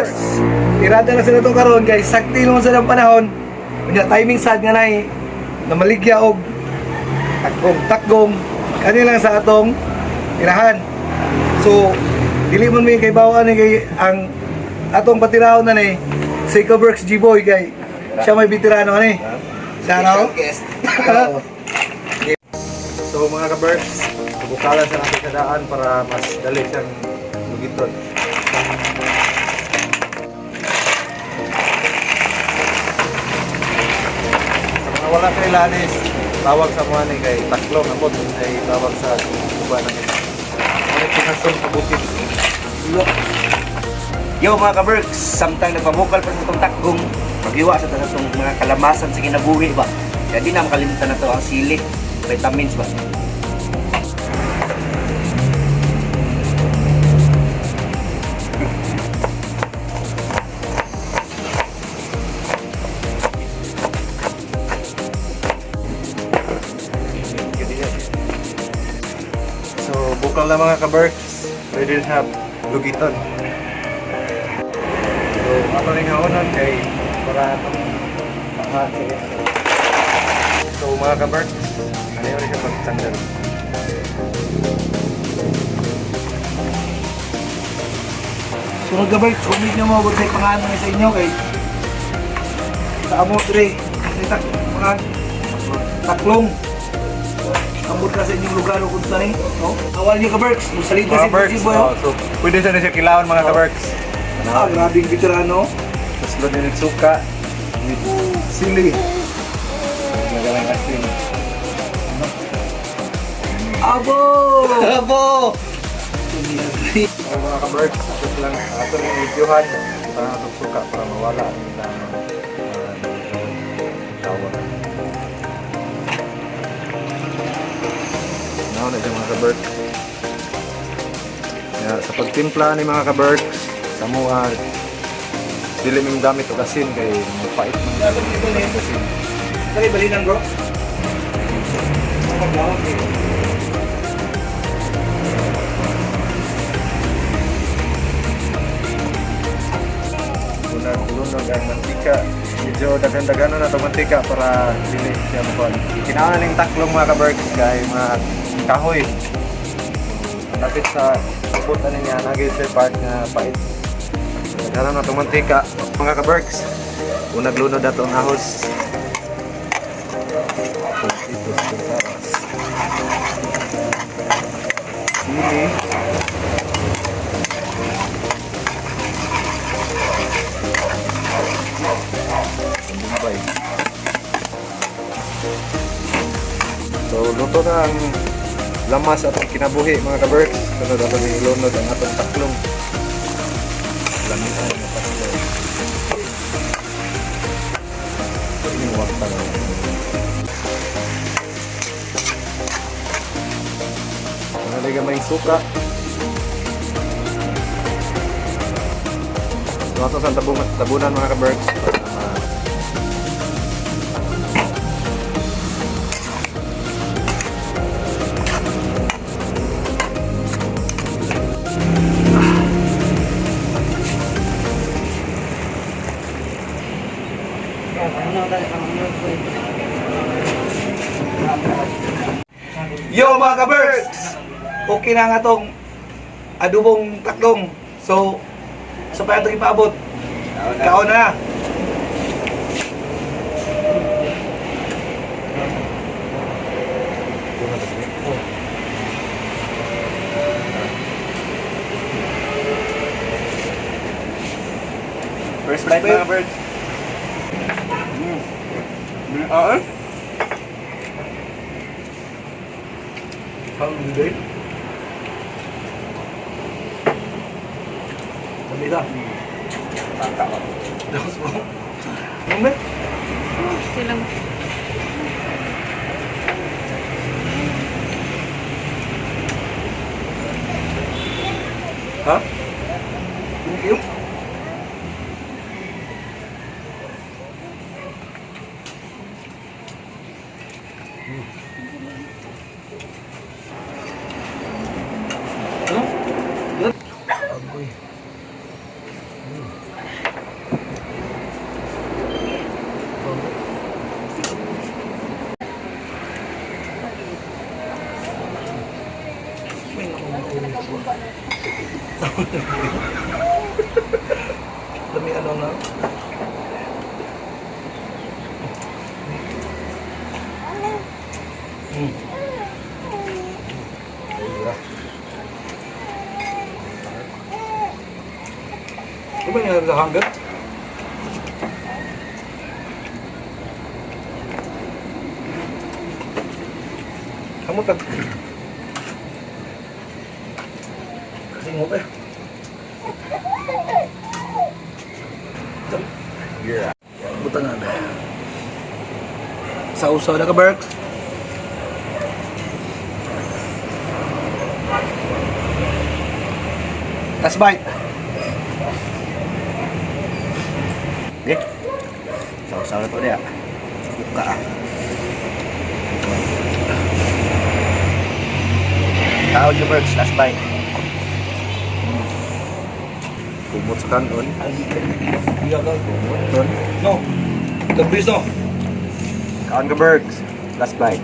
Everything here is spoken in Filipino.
ka-birds. Irada na sila itong karon guys. Sakti naman sa ng panahon. Kanya timing sad nga na na maligya og takgong kanilang sa atong tirahan. So, dili man may kay bawaan ni kay ang atong patirahon na ni si ka-birds G-Boy kay siya may veterano ni. Siya raw. So mga ka-birds, bukalan sa natin sa daan para mas dali siyang lugiton. Sa mga wala kay lanis, tawag sa mga ni kay taklong ang bot ay tawag sa kuba na nila. Ano pinasong kabukit? Yo mga ka-Berks, samtang nagpamukal pa sa itong takgong, mag-iwa sa itong mga kalamasan sa kinabuhi ba? Kaya di na makalimutan na ito ang sili, vitamins ba? So bukal na mga ka-Berks, ready to have lugiton. So ato rin haonan kay para itong pangat siya. So mga ka-Berks, ano yun siya pagtandal? Sunod ka-birds, comment nyo mo kung sa'yo pangalan sa inyo kay sa amo tre. Mga taklong. Ambot ka sa inyong lugar o kung saan no? Awal nyo ka-birds, salita si Mga G-Boy. Berks, so pwede sa siya kilawan mga ka-Berks. Grabing veterano. Tapos doon din suka, with sili. Nagalang asin. Abo! Abo! So mga ka-Berks, ito lang ato rin videohan. Para natong suka para mawala ang tawa. Now na siya mga ka-Berks. Sa pagtimpla ni mga ka-Berks, sa mga dili ming gamit o asin kay mapait man ang asin. Kaya balinan bro. Lunod ang mantika. Medyo dagan-daganon na itong mantika para dili siya mapon. Kinahanglan ng taklong mga ka-Berks kay mga kahoy. Lapit sa sabot na niya, nagay sa part nga pait. Daghanon na itong mantika mga ka-Berks. Kung naglunod na itong ahos. Ito sa taras. Sili. Bombay. So, luto na ang lamas at ang kinabuhi mga ka-Berks. Sunod ato ni ilunod ang atong taklong. Lamitan na pasok. Ini wakta na. Nalagay may suka. So, ato sa tabunan mga ka-Berks. Yo mga ka-birds! Okay na nga tong adubong taklong. So, sa pa itong ipaabot. Kaon na. First bite mga birds. Hindi. Sabi ka. Tapos mo. Ano? Silang Ha? Thank you. Dami ano na. Ano ba nangyari sa hanggat? Kamu tak? Kasih ngopi. Yeah. Buta nga ba? Sausaw na ka, Berk. Last bite. Okay. Saw-saw na to dia. Buka ah. Tao yung birds, last bite. Kumot sa kanon. Iya ka. No. The breeze no. Kaon ka Berks. Last bite.